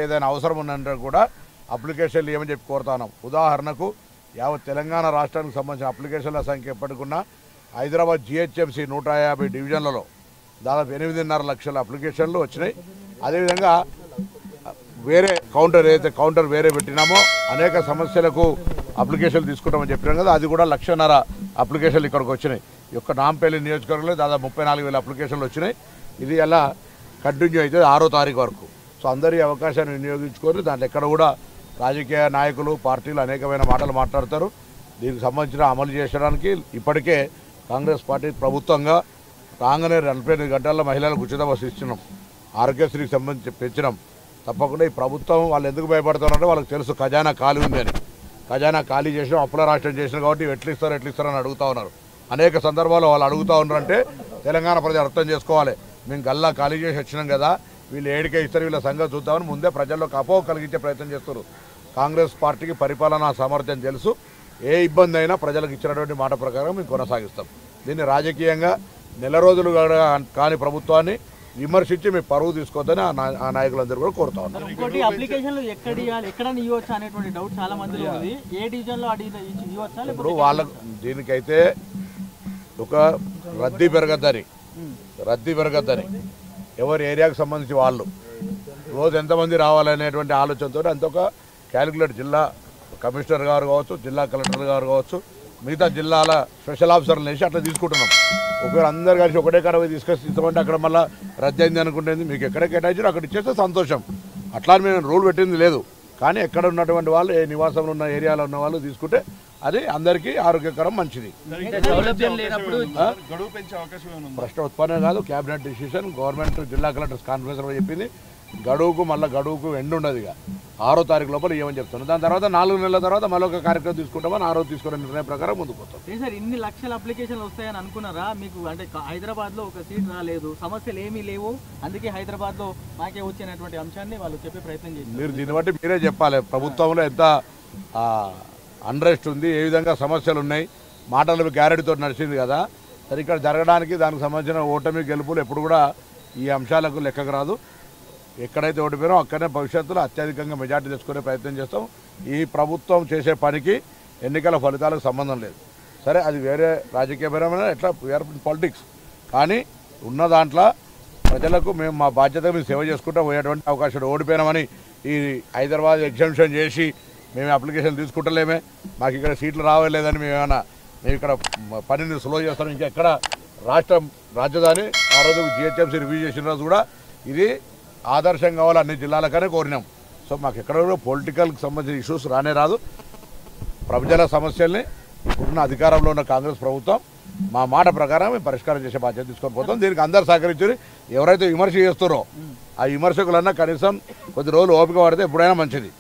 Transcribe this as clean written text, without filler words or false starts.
ఏదైనా అవసరం ఉన్నంటే కూడా అప్లికేషన్లు ఏమని చెప్పి కోరుతున్నాం. ఉదాహరణకు యావత్ తెలంగాణ రాష్ట్రానికి సంబంధించిన అప్లికేషన్ల సంఖ్య ఎప్పటికున్నా హైదరాబాద్ జిహెచ్ఎంసీ 150 డివిజన్లలో దాదాపు 8.5 లక్షల అప్లికేషన్లు వచ్చినాయి. అదేవిధంగా వేరే కౌంటర్ వేరే పెట్టినామో అనేక సమస్యలకు అప్లికేషన్లు తీసుకుంటామని చెప్పినాం కదా, అది కూడా 1.5 లక్షల అప్లికేషన్లు ఇక్కడికి వచ్చినాయి. ఈ యొక్క నాంపల్లి నియోజకవర్గంలో దాదాపు 34,000 అప్లికేషన్లు వచ్చినాయి. ఇది అలా కంటిన్యూ అవుతుంది 6వ తారీఖు వరకు. సో అందరి అవకాశాన్ని వినియోగించుకొని దాంట్లో ఎక్కడ కూడా రాజకీయ నాయకులు పార్టీలు అనేకమైన మాటలు మాట్లాడతారు. దీనికి సంబంధించిన అమలు చేయడానికి ఇప్పటికే కాంగ్రెస్ పార్టీ ప్రభుత్వంగా రాగానే 48 గంటల్లో మహిళలకు ఉచిత బస్సు ఇచ్చినాం. ఆరోగ్యశ్రీకి సంబంధించి పెంచినాం. తప్పకుండా ఈ ప్రభుత్వం వాళ్ళు ఎందుకు భయపడుతున్నారంటే వాళ్ళకి తెలుసు ఖజానా ఖాళీ ఉంది అని. ఖజానా ఖాళీ చేసినాం, అప్పుల రాష్ట్రం చేసినాం కాబట్టి ఎట్లు ఇస్తారని అడుగుతూ ఉన్నారు. అనేక సందర్భాల్లో వాళ్ళు అడుగుతూ ఉన్నారంటే తెలంగాణ ప్రజలు అర్థం చేసుకోవాలి. మేము గల్లా ఖాళీ చేసి వచ్చినాం కదా, వీళ్ళు ఏడికే ఇస్తారు, వీళ్ళ సంగతి చూద్దామని ముందే ప్రజల్లోకి అపోహ కలిగించే ప్రయత్నం చేస్తారు. కాంగ్రెస్ పార్టీకి పరిపాలనా సామర్థ్యం తెలుసు. ఏ ఇబ్బంది అయినా ప్రజలకు ఇచ్చినటువంటి మాట ప్రకారం మేము కొనసాగిస్తాం. దీన్ని రాజకీయంగా నెల రోజులు కాని ప్రభుత్వాన్ని విమర్శించి మీ పరువు తీసుకోవద్దని ఆ నాయకులందరూ కూడా కోరుతా ఉన్నారు. ఇప్పుడు వాళ్ళకు దీనికైతే ఒక రద్దీ పెరగద్దని ఎవరి ఏరియాకు సంబంధించి వాళ్ళు రోజు ఎంతమంది రావాలనేటువంటి ఆలోచనతో అంత ఒక క్యాలిక్యులేట్ జిల్లా కమిషనర్ గారు కావచ్చు, జిల్లా కలెక్టర్ గారు కావచ్చు, మిగతా జిల్లాల స్పెషల్ ఆఫీసర్లు వేసి అట్లా తీసుకుంటున్నాం. ఒకవేళ అందరు కలిసి ఒకటే కాడ పోయి తీసుకొస్తామంటే అక్కడ మళ్ళీ రద్దు అయింది అనుకుంటుంది. మీకు ఎక్కడ కేటాయించారో అక్కడ ఇచ్చేస్తే సంతోషం. అట్లా మేము రూల్ పెట్టింది లేదు. కానీ ఎక్కడ ఉన్నటువంటి వాళ్ళు ఏ నివాసంలో ఉన్న ఏరియాలో ఉన్న వాళ్ళు తీసుకుంటే అది అందరికీ ఆరోగ్యకరం, మంచిది. ప్రశ్న ఉత్పన్నం కాదు, క్యాబినెట్ డిసిషన్, గవర్నమెంట్ జిల్లా కలెక్టర్స్ కాన్ఫరెన్స్లో చెప్పింది. గడువుకు ఎండ్ ఉండదు. ఇక 6వ తారీఖు లోపల ఏమని చెప్తున్నాం. దాని తర్వాత 4 నెలల తర్వాత మళ్ళీ ఒక కార్యక్రమం తీసుకుంటామని ఆ రోజు తీసుకునే నిర్ణయం ప్రకారం ముందుకు పోతాం. సార్, ఇన్ని లక్షల అప్లికేషన్లు వస్తాయని అనుకున్నారా? మీకు అంటే హైదరాబాద్లో ఒక సీట్ రాలేదు, సమస్యలు ఏమీ లేవు, అందుకే హైదరాబాద్లో మాకే వచ్చినటువంటి అంశాన్ని వాళ్ళు చెప్పే ప్రయత్నం చేశారు. మీరు దీన్ని బట్టి మీరే చెప్పాలి. ప్రభుత్వంలో ఎంత అన్రెస్ట్ ఉంది, ఏ విధంగా సమస్యలు ఉన్నాయి. మాటలు గ్యారెంటీతో నడిచింది కదా. సరే, ఇక్కడ జరగడానికి దానికి సంబంధించిన ఓటమి గెలుపులు ఎప్పుడు కూడా ఈ అంశాలకు లెక్కకు రాదు. ఎక్కడైతే ఓడిపోయారో అక్కడనే భవిష్యత్తులో అత్యధికంగా మెజార్టీ తెచ్చుకునే ప్రయత్నం చేస్తాం. ఈ ప్రభుత్వం చేసే పనికి ఎన్నికల ఫలితాలకు సంబంధం లేదు. సరే, అది వేరే రాజకీయపరమైన ఎట్లా పాలిటిక్స్. కానీ ఉన్న దాంట్లో ప్రజలకు మేము మా బాధ్యత మేము సేవ చేసుకుంటూ పోయేటువంటి అవకాశం. ఓడిపోయినామని ఈ హైదరాబాద్ ఎగ్జామ్షన్ చేసి మేము అప్లికేషన్ తీసుకుంటలేమే, మాకు ఇక్కడ సీట్లు రావలేదని మేము ఇక్కడ పనిని స్లో చేస్తాం. ఇంకెక్కడ రాజధాని ఆ రోజు జిహెచ్ఎంసీ రివ్యూ చేసిన రోజు కూడా ఇది ఆదర్శం కావాలి అన్ని జిల్లాలకనే కోరినాం. సో మాకు ఎక్కడ కూడా పొలిటికల్కి సంబంధించిన ఇష్యూస్ రాదు. ప్రజల సమస్యల్ని ఇప్పుడున్న అధికారంలో ఉన్న కాంగ్రెస్ ప్రభుత్వం మా మాట ప్రకారం మేము పరిష్కారం చేసే బాధ్యత తీసుకొని పోతాం. దీనికి అందరు సహకరించి ఎవరైతే విమర్శ చేస్తారో ఆ విమర్శకులన్నా కనీసం కొద్ది రోజులు ఓపిక పడితే ఎప్పుడైనా మంచిది.